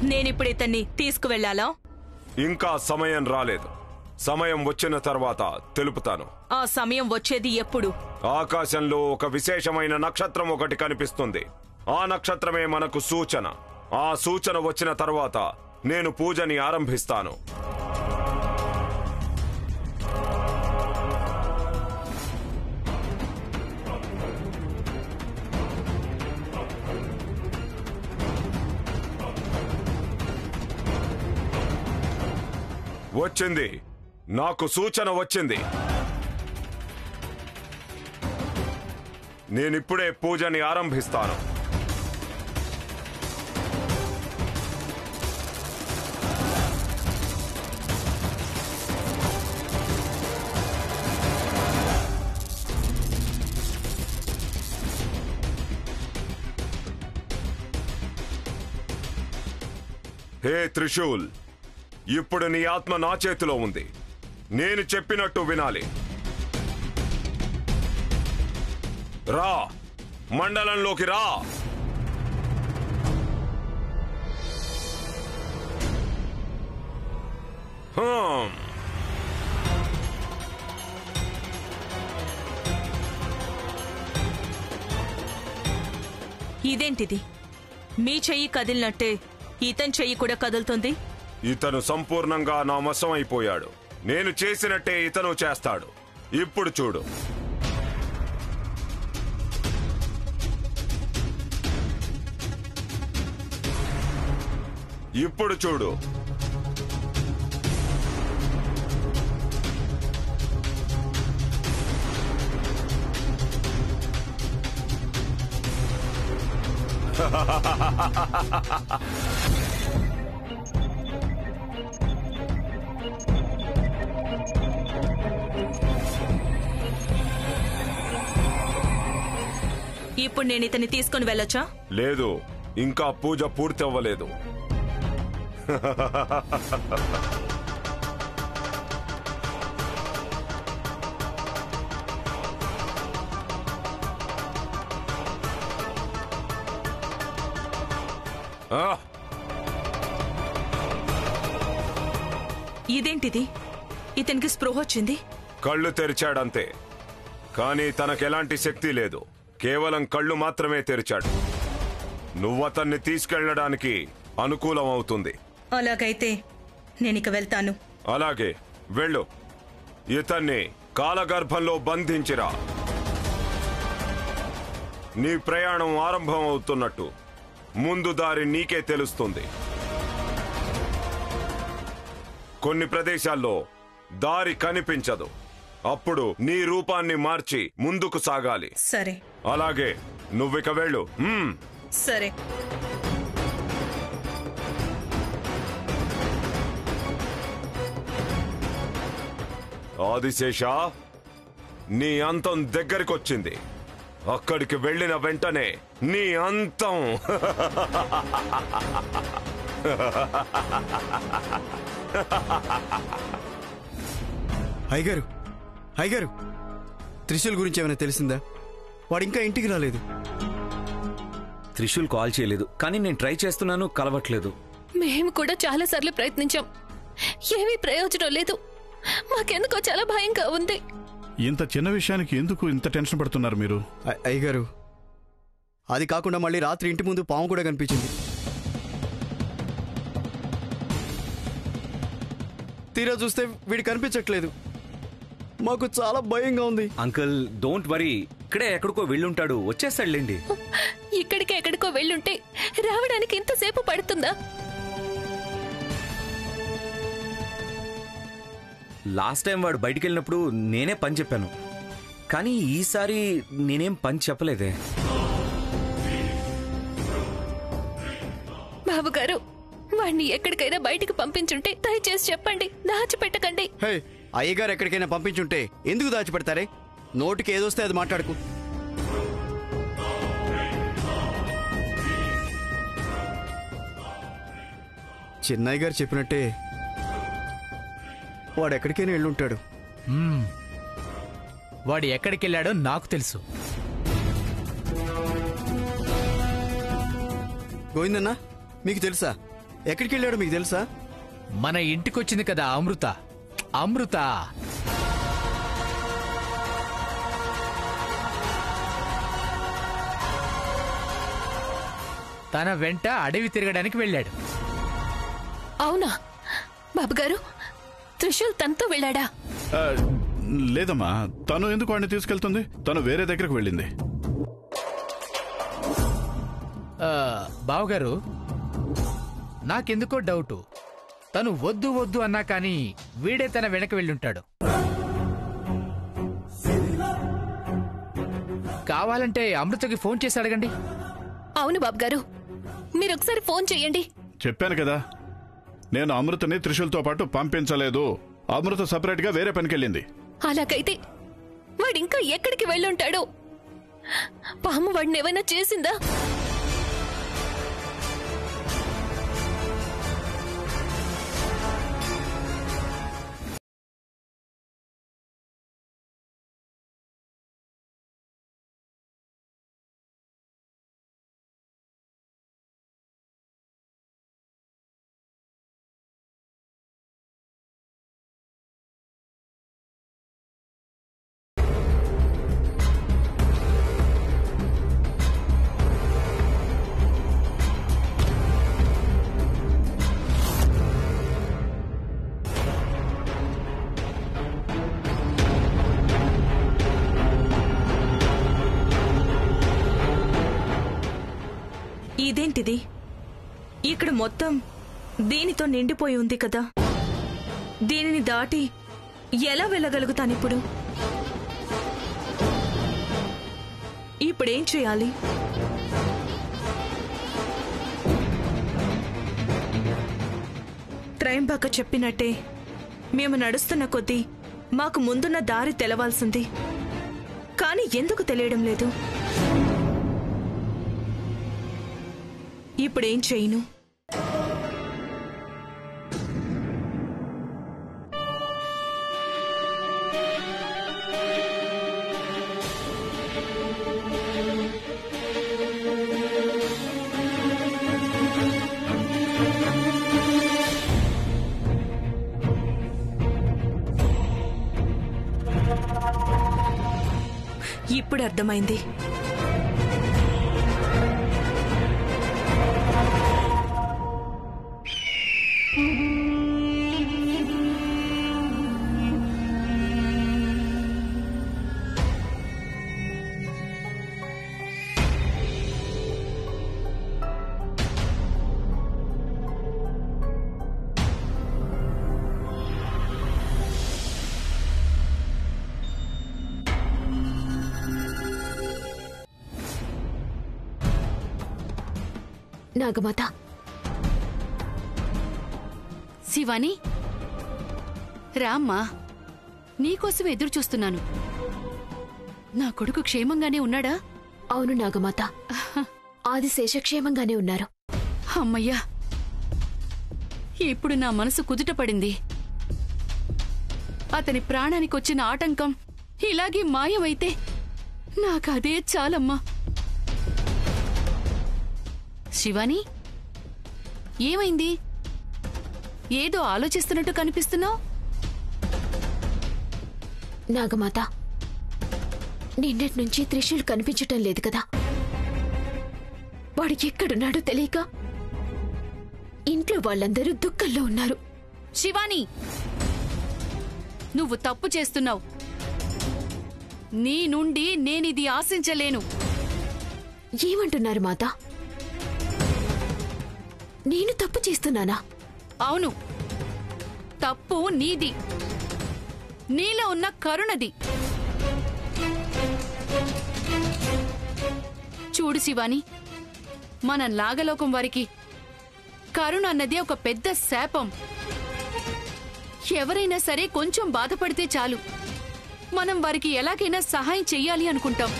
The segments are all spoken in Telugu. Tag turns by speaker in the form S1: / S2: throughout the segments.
S1: నేనిప్పుడు ఇతన్ని తీసుకువెళ్లాలా?
S2: ఇంకా సమయం రాలేదు. సమయం వచ్చిన తర్వాత తెలుపుతాను.
S1: ఆ సమయం వచ్చేది ఎప్పుడు?
S2: ఆకాశంలో ఒక విశేషమైన నక్షత్రం ఒకటి కనిపిస్తుంది. ఆ నక్షత్రమే మనకు సూచన. ఆ సూచన వచ్చిన తర్వాత నేను పూజని ఆరంభిస్తాను. వచ్చింది, నాకు సూచన వచ్చింది. నేనిప్పుడే పూజని ఆరంభిస్తాను. హే త్రిశూల్, ఇప్పుడు నీ ఆత్మ నా చేతిలో ఉంది. నేను చెప్పినట్టు వినాలి. రా, మండలంలోకి రా.
S1: ఇదేంటిది? మీ చెయ్యి కదిలినట్టే ఇతని చెయ్యి కూడా కదులుతుంది.
S2: ఇతను సంపూర్ణంగా నా వశం అయిపోయాడు. నేను చేసినట్టే ఇతను చేస్తాడు. ఇప్పుడు చూడు. ఇప్పుడు చూడు.
S1: ఇప్పుడు నేను ఇతన్ని తీసుకుని వెళ్ళొచ్చా?
S2: లేదు, ఇంకా పూజ పూర్తి అవ్వలేదు.
S1: ఇదేంటిది? ఇతనికి స్పృహ వచ్చింది.
S2: కళ్ళు తెరిచాడంతే, కానీ తనకెలాంటి శక్తి లేదు. కేవలం కళ్ళు మాత్రమే తెరిచాడు. నువ్వతన్ని తీసుకెళ్లడానికి అనుకూలం అవుతుంది.
S1: అలాగైతే నేనిక వెళ్తాను.
S2: అలాగే వెళ్ళు. ఇతన్ని కాలగర్భంలో బంధించిరా. నీ ప్రయాణం ఆరంభం అవుతున్నట్టు ముందు దారి నీకే తెలుస్తుంది. కొన్ని ప్రదేశాల్లో దారి కనిపించదు. అప్పుడు నీ రూపాన్ని మార్చి ముందుకు సాగాలి.
S1: సరే.
S2: అలాగే నువ్విక వెళ్ళు.
S1: సరే.
S2: ఆదిశేష, నీ అంతం దగ్గరికొచ్చింది. అక్కడికి వెళ్ళిన వెంటనే నీ అంతం.
S3: అయ్యగారు, అయ్యగారు, త్రిశూల్ గురించి ఏమైనా తెలిసిందా? వాడు ఇంకా ఇంటికి రాలేదు.
S4: త్రిశూల్ కాల్ చేయలేదు, కానీ నేను ట్రై చేస్తున్నాను, కలవట్లేదు.
S5: మేము కూడా చాలా సార్లు ప్రయత్నించాం, ఏమీ ప్రయోజనం లేదు. మాకెందుకో చాలా భయంగా ఉంది.
S6: ఇంత చిన్న విషయానికి ఎందుకు ఇంత టెన్షన్ పడుతున్నారు మీరు?
S3: అయ్యగారు, అది కాకుండా మళ్ళీ రాత్రి ఇంటి ముందు పాము కూడా కనిపించింది. తీరా చూస్తే వీడు కనిపించట్లేదు. మాకు చాలా భయంగా ఉంది.
S4: అంకుల్, డోంట్ వరీ, ఇక్కడే ఎక్కడికో వెళ్ళుంటాడు, వచ్చేస్తాడులేండి.
S5: ఇక్కడికి ఎక్కడికో వెళ్ళుంటే రావడానికి ఇంతసేపు పడుతుందా?
S4: లాస్ట్ టైం వాడు బయటికి వెళ్ళినప్పుడు నేనే పని చెప్పాను, కానీ ఈసారి నేనేం పని చెప్పలేదే.
S5: బాబుగారు, వాణ్ణి ఎక్కడికైనా బయటికి పంపించుంటే దయచేసి చెప్పండి, దాచిపెట్టకండి.
S3: హే, అయ్యగారు ఎక్కడికైనా పంపించుంటే ఎందుకు దాచిపెడతారే? నోటికి ఏదొస్తే అది మాట్లాడుకు. చిన్నయ్య గారు చెప్పినట్టే వాడు ఎక్కడికైనా వెళ్ళుంటాడు.
S7: వాడు ఎక్కడికి వెళ్ళాడో నాకు తెలుసు.
S3: గోవిందన్నా, మీకు తెలుసా? ఎక్కడికి వెళ్ళాడో మీకు తెలుసా?
S7: మన ఇంటికొచ్చింది కదా అమృత. అమృత తన వెంట అడవి తిరగడానికి వెళ్ళాడు.
S5: అవునా బాబుగారు? త్రిశూల్ తనతో వెళ్ళాడా?
S6: ఆ, లేదమ్మా, తను ఎందుకు వాడిని తీసుకెళ్తుంది? తను వేరే దగ్గరకు వెళ్ళింది.
S7: బావగారు, నాకెందుకో డౌటు. తను వద్దు వద్దు అన్నా కానీ వీడే తన వెనక వెళ్ళుంటాడు. కావాలంటే అమృతకి ఫోన్ చేసి అడగండి.
S5: అవును బాబుగారు, మీరొకసారి ఫోన్ చెయ్యండి.
S6: చెప్పాను కదా, నేను అమృతని త్రిశూల్తో పాటు పంపించలేదు. అమృత సపరేట్ గా వేరే పనికెళ్ళింది.
S5: అలాగైతే వాడింకా ఎక్కడికి వెళ్ళుంటాడు? పాము వాడిని ఏమైనా చేసిందా?
S1: ఇదేంటిది? ఇక్కడ మొత్తం దీనితో నిండిపోయి ఉంది కదా. దీనిని దాటి ఎలా వెళ్ళగలుగుతానిప్పుడు? ఇప్పుడేం చేయాలి? త్రయంబక చెప్పినట్టే మేము నడుస్తున్న కొద్దీ మాకు ముందున్న దారి తెలవాల్సింది. కానీ ఎందుకు తెలియడం లేదు? ఇప్పుడేం చేయను? ఇప్పుడు అర్థమైంది.
S8: నాగమాత, శివాని రామ్మా, నీకోసం ఎదురు చూస్తున్నాను. నా కొడుకు క్షేమంగానే ఉన్నాడా?
S9: అవును నాగమాత, ఆదిశేష క్షేమంగానే ఉన్నారు.
S8: అమ్మయ్యా, ఇప్పుడు నా మనసు కుదుట పడింది. అతని ప్రాణానికొచ్చిన ఆటంకం ఇలాగే మాయమైతే నాకదే చాలమ్మా. శివాని, ఏమైంది? ఏదో ఆలోచిస్తున్నట్టు కనిపిస్తున్నావు.
S9: నాగమాత, నిన్నటి నుంచి త్రిశూల్ కనిపించటం లేదు కదా. వాడు ఎక్కడున్నాడో తెలియక ఇంట్లో వాళ్ళందరూ దుఃఖంలో ఉన్నారు.
S8: శివాని, నువ్వు తప్పు చేస్తున్నావు. నీ నుండి నేనిది ఆశించలేను.
S9: ఏమంటున్నారు మాత? నేను తప్పు చేస్తున్నానా?
S8: అవును, తప్పు నీది. నీలో ఉన్న కరుణది. చూడు శివాని, మన నాగలోకం వారికి కరుణ అన్నది ఒక పెద్ద శాపం. ఎవరైనా సరే కొంచెం బాధపడితే చాలు, మనం వారికి ఎలాగైనా సహాయం చెయ్యాలి అనుకుంటాం.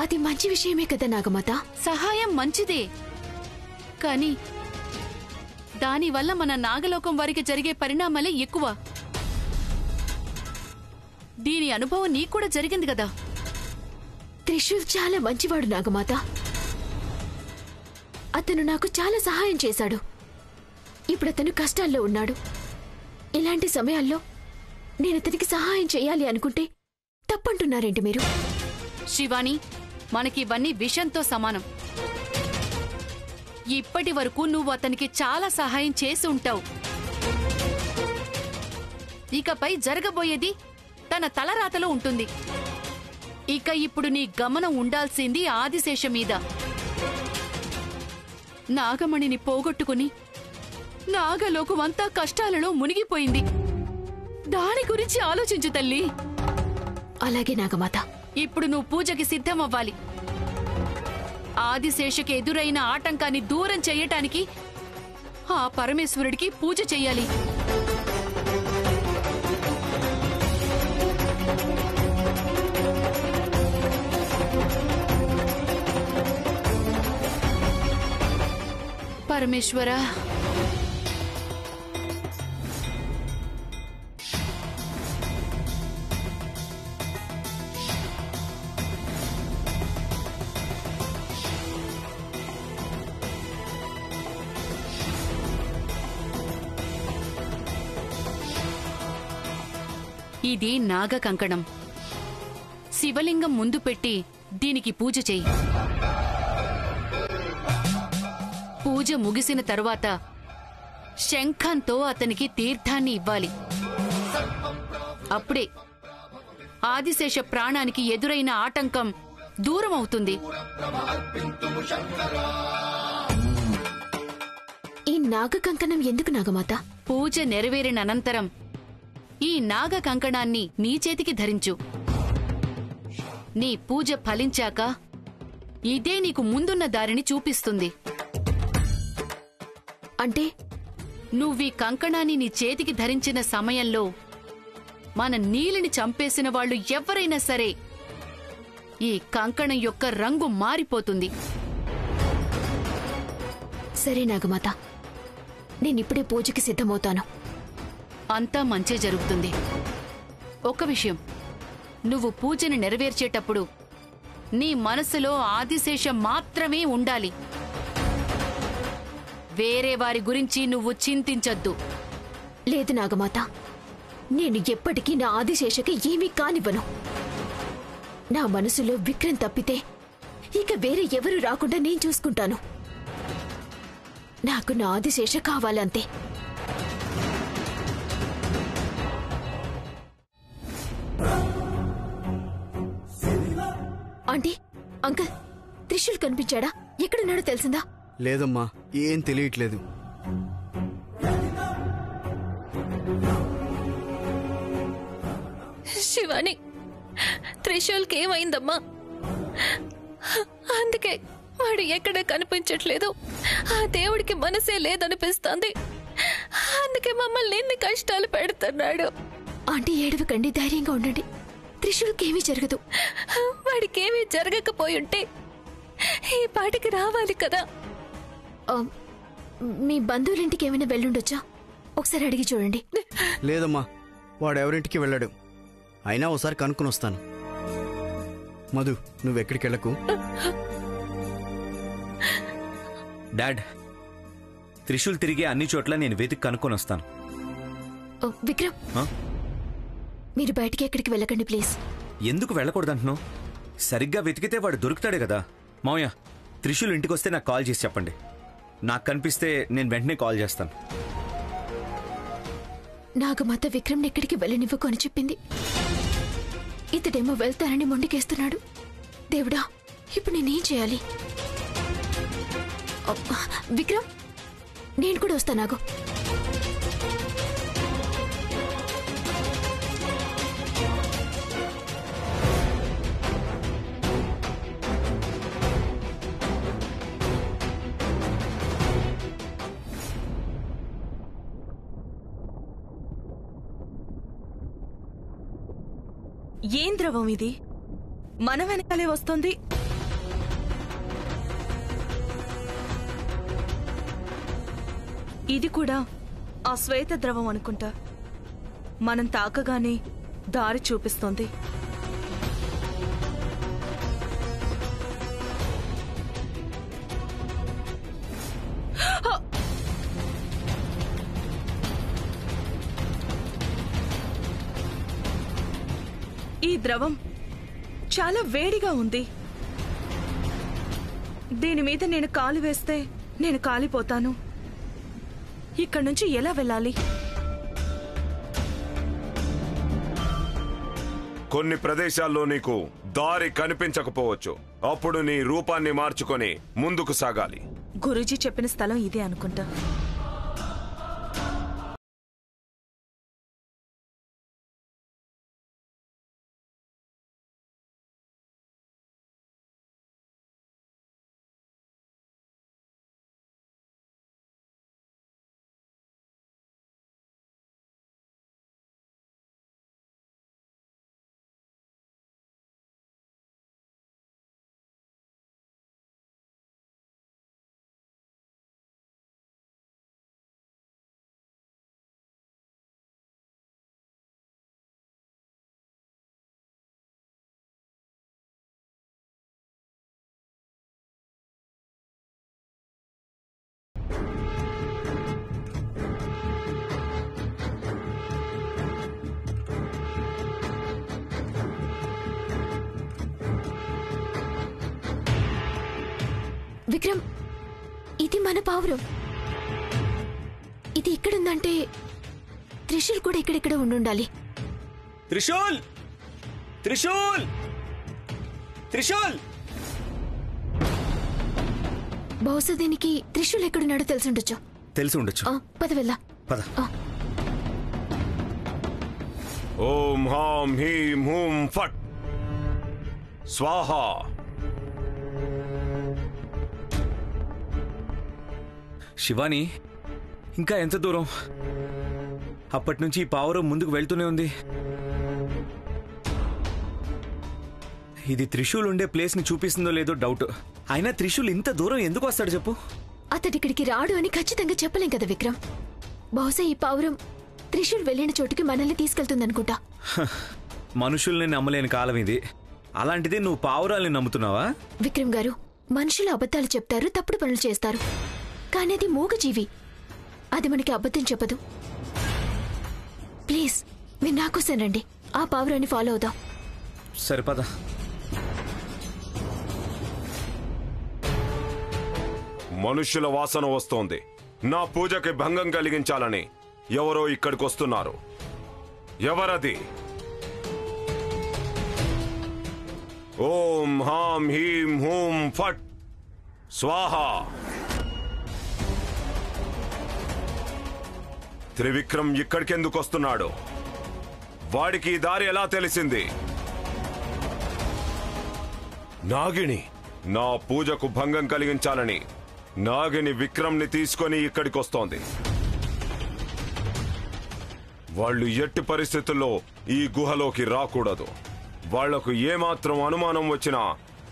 S9: అది మంచి విషయమే కదా నాగమాత.
S8: సహాయం మంచిదే, కానీ దానివల్ల మన నాగలోకం వారికి జరిగే పరిణామాలే ఎక్కువ. దీని అనుభవం నీకు కూడా జరిగింది కదా.
S9: త్రిశూల్ చాలా మంచివాడు నాగమాత. అతను నాకు చాలా సహాయం చేశాడు. ఇప్పుడు అతను కష్టాల్లో ఉన్నాడు. ఇలాంటి సమయాల్లో నేను అతనికి సహాయం చేయాలి అనుకుంటే తప్పంటున్నారేంటి మీరు?
S8: శివాని, మనకివన్నీ విషంతో సమానం. ఇప్పటి వరకు నువ్వు అతనికి చాలా సహాయం చేసి ఉంటావు. ఇకపై జరగబోయేది తన తలరాతలో ఉంటుంది. ఇక ఇప్పుడు నీ గమనం ఉండాల్సింది ఆదిశేష మీద. నాగమణిని పోగొట్టుకుని నాగలోకమంతా కష్టాలలో మునిగిపోయింది. దాని గురించి ఆలోచించు తల్లి.
S9: అలాగే నాగమాత.
S8: ఇప్పుడు నువ్వు పూజకి సిద్ధమవ్వాలి. ఆదిశేషకి ఎదురైన ఆటంకాన్ని దూరం చెయ్యటానికి ఆ పరమేశ్వరుడికి పూజ చెయ్యాలి. పరమేశ్వరా, ఇది నాగ కంకణం. శివలింగం ముందు పెట్టి దీనికి పూజ చెయ్యి. పూజ ముగిసిన తరువాత శంఖంతో అతనికి తీర్థాన్ని ఇవ్వాలి. అప్పుడే ఆదిశేష ప్రాణానికి ఎదురైన ఆటంకం దూరం అవుతుంది.
S9: ఈ నాగ కంకణం ఎందుకు నాగమాత?
S8: పూజ నెరవేరిన అనంతరం ఈ నాగ కంకణాన్ని నీ చేతికి ధరించు. నీ పూజ ఫలించాక ఇదే నీకు ముందున్న దారిని చూపిస్తుంది.
S9: అంటే
S8: నువ్వీ కంకణాన్ని నీ చేతికి ధరించిన సమయంలో మన నీలిని చంపేసిన వాళ్ళు ఎవరైనా సరే ఈ కంకణం యొక్క రంగు మారిపోతుంది.
S9: సరే నాగమాత, నేనిప్పుడే పూజకి సిద్ధమవుతాను.
S8: అంతా మంచే జరుగుతుంది. ఒక విషయం, నువ్వు పూజని నెరవేర్చేటప్పుడు నీ మనసులో ఆదిశేషం మాత్రమే ఉండాలి. వేరే వారి గురించి నువ్వు చింతించొద్దు.
S9: లేదు నాగమాత, నేను ఎప్పటికీ నా ఆదిశేషకి ఏమీ కానివ్వను. నా మనసులో విక్రమ్ తప్పితే ఇక వేరే ఎవరు రాకుండా నేను చూసుకుంటాను. నాకు నా ఆదిశేష కావాలంతే. ఆంటీ, అంకుల్, త్రిశూల్ కనిపించాడా? ఎక్కడున్నాడో తెలిసిందా?
S3: లేదమ్మా, ఏం తెలియట్లేదు.
S5: శివాని, త్రిశూల్కి ఏమైందమ్మా? అందుకే వాడు ఎక్కడ కనిపించట్లేదు. ఆ దేవుడికి మనసే లేదనిపిస్తోంది. అందుకే మమ్మల్ని ఎన్ని కష్టాలు పెడుతున్నాడు.
S9: ఆంటీ ఏడవకండి, ధైర్యంగా ఉండండి. త్రిశూల్కి ఏమీ జరగదు.
S5: వాడికేమీ జరగకపోయుంటే ఈ పాటికి రావాలి కదా.
S9: మీ బంధువులింటికి ఏమైనా వెళ్ళుండొచ్చా? ఒకసారి అడిగి చూడండి.
S3: లేదమ్మా, వాడు ఎవరింటికి వెళ్ళాడు. అయినా ఒకసారి కనుక్కొని వస్తాను. మధు, నువ్వెక్కడికి వెళ్ళకు.
S4: డాడ్, త్రిశూల్ తిరిగే అన్ని చోట్ల నేను వెతికి కనుక్కొని వస్తాను.
S9: విక్రమ్, మీరు బయటికి ఎక్కడికి వెళ్ళకండి ప్లీజ్.
S4: ఎందుకు వెళ్ళకూడదంటున్నావు? సరిగ్గా వెతికితే వాడు దొరుకుతాడే కదా. మావయ్య, త్రిశూల్ ఇంటికి వస్తే నాకు కాల్ చేసి చెప్పండి. నాకు కనిపిస్తే నేను వెంటనే కాల్ చేస్తాను.
S9: నాగమాత విక్రమ్ని ఎక్కడికి వెళ్ళనివ్వకు అని చెప్పింది. ఇతడేమో వెళ్తానని మొండికేస్తున్నాడు. దేవుడా, ఇప్పుడు నేనేం చేయాలి? విక్రమ్, నేను కూడా వస్తానాగు.
S1: ఏం ద్రవం ఇది? మన వెనకాలే వస్తోంది. ఇది కూడా ఆ శ్వేత ద్రవం అనుకుంటా. మనం తాకగానే దారి చూపిస్తోంది. ద్రవం చాలా వేడిగా ఉంది. దీని మీద నేను కాలు వేస్తే నేను కాలిపోతాను. ఇక్కడి నుంచి ఎలా వెళ్ళాలి?
S2: కొన్ని ప్రదేశాల్లో నీకు దారి కనిపించకపోవచ్చు. అప్పుడు నీ రూపాన్ని మార్చుకొని ముందుకు సాగాలి.
S1: గురూజీ చెప్పిన స్థలం ఇదే అనుకుంటా.
S9: విక్రమ్, ఇది మన పావురం. ఇది ఇక్కడుందంటే త్రిశూల్ కూడా ఇక్కడిక్కడ ఉండుండాలి.
S4: త్రిశూల్! త్రిశూల్! త్రిశూల్!
S9: బహుశా దీనికి త్రిశూల్ ఎక్కడున్నాడో తెలిసి
S4: ఉండొచ్చు.
S9: పద వెళ్దా.
S4: పద.
S2: ఓం హాం హీం హూం ఫట్ స్వాహ.
S4: శివాని, ఇంకా ఎంత దూరం? అప్పటి నుంచి ఈ పావురం ముందుకు వెళ్తూనే ఉంది. ఇది త్రిశూల్ ఉండే ప్లేస్ ని చూపిస్తుందో లేదో డౌట్. అయినా త్రిశూల్ ఇంత దూరం ఎందుకు వస్తాడు చెప్పు?
S9: అతడిక్కడికి రాడు అని ఖచ్చితంగా చెప్పలేం కదా విక్రమ్. బహుశా ఈ పావురం త్రిశూల్ వెళ్ళిన చోటుకి మనల్ని తీసుకెళ్తుందనుకుంటా.
S4: మనుషుల్ని నమ్మలేని కాలం ఇది. అలాంటిది నువ్వు పావురాల్ని నమ్ముతున్నావా?
S9: విక్రమ్ గారు, మనుషులు అబద్ధాలు చెప్తారు, తప్పుడు పనులు చేస్తారు. కానీ అది మూగజీవి. అది మనకి అబద్ధం చెప్పదు. ప్లీజ్ మీరు నా కోసం రండి. ఆ పావురాన్ని ఫాలో అవుదాం.
S4: సరిపదా.
S2: మనుష్యుల వాసన వస్తోంది. నా పూజకి భంగం కలిగించాలని ఎవరో ఇక్కడికి వస్తున్నారు. ఎవరది? ఓం హాం హీం హూం ఫట్ స్వాహ. త్రివిక్రమ్ ఇక్కడికెందుకు వస్తున్నాడు? వాడికి ఈ దారి ఎలా తెలిసింది? నాగిని నా పూజకు భంగం కలిగించాలని నాగిని విక్రమ్ని తీసుకొని ఇక్కడికి వస్తోంది. వాళ్ళు ఎట్టి పరిస్థితుల్లో ఈ గుహలోకి రాకూడదు. వాళ్లకు ఏమాత్రం అనుమానం వచ్చినా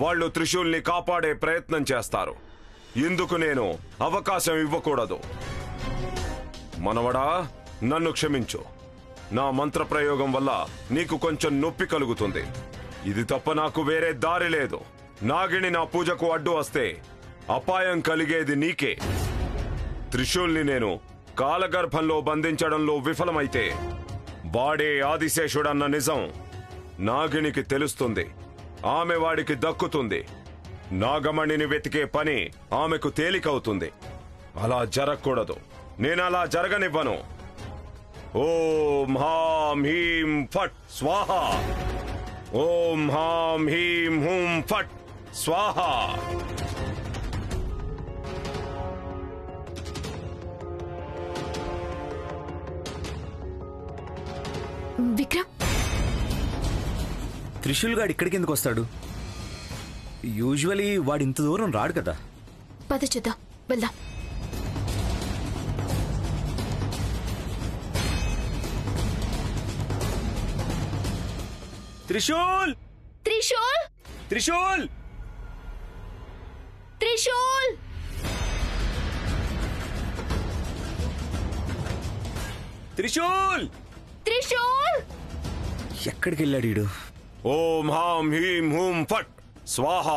S2: వాళ్ళు త్రిశూల్ని కాపాడే ప్రయత్నం చేస్తారు. ఇందుకు నేను అవకాశం ఇవ్వకూడదు. మనవడా, నన్ను క్షమించు. నా మంత్రప్రయోగం వల్ల నీకు కొంచెం నొప్పి కలుగుతుంది. ఇది తప్ప నాకు వేరే దారి లేదు. నాగిని నా పూజకు అడ్డు వస్తే అపాయం కలిగేది నీకే. త్రిశూల్ని నేను కాలగర్భంలో బంధించడంలో విఫలమైతే వాడే ఆదిశేషుడన్న నిజం నాగినికి తెలుస్తుంది. ఆమె వాడికి దక్కుతుంది. నాగమణిని వెతికే పని ఆమెకు తేలికవుతుంది. అలా జరగకూడదు. నేనలా జరగనివ్వను. ఓం హాం హీం ఫట్ స్వాహ. ఓం హాం హీం హూం ఫట్ స్వాహ.
S9: విక్రమ్,
S4: త్రిశూల్ గాడు ఇక్కడికి ఎందుకు వస్తాడు? యూజువలీ వాడు ఇంత దూరం రాడు కదా.
S9: పద చూద్దాం, వెళ్దాం.
S4: త్రిశూల్!
S9: త్రిశూల్!
S4: త్రిశూల్!
S9: త్రిశూల్!
S4: త్రిశూల్!
S9: త్రిశూల్!
S4: ఎక్కడికి వెళ్ళాడు వీడు?
S2: ఓం హాం హీం హూం ఫట్ స్వాహ.